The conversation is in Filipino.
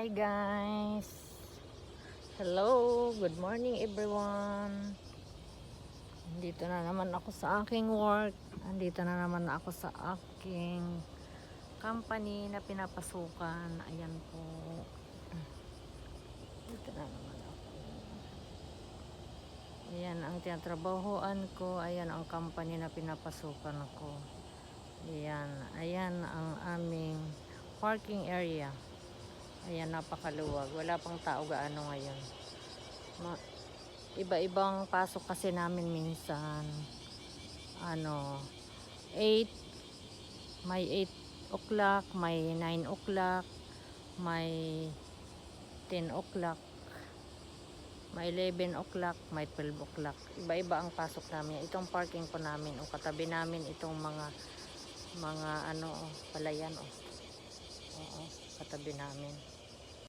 Hi guys. Hello, good morning everyone. Andito na naman ako sa aking work. Andito na naman ako sa aking company na pinapasukan. Ayan po. Dito na naman ako. Ayan ang tinatrabahoan ko. Ayan ang company na pinapasukan ko. Ayan ang aming parking area. Ayan, napakaluwag. Wala pang tao gaano ngayon. Iba-ibang pasok kasi namin minsan. 8, may 8 o'clock, may 9 o'clock, may 10 o'clock, may 11 o'clock, may 12 o'clock. Iba-iba ang pasok namin. Itong parking po namin, o katabi namin itong mga palayan, oo, katabi namin.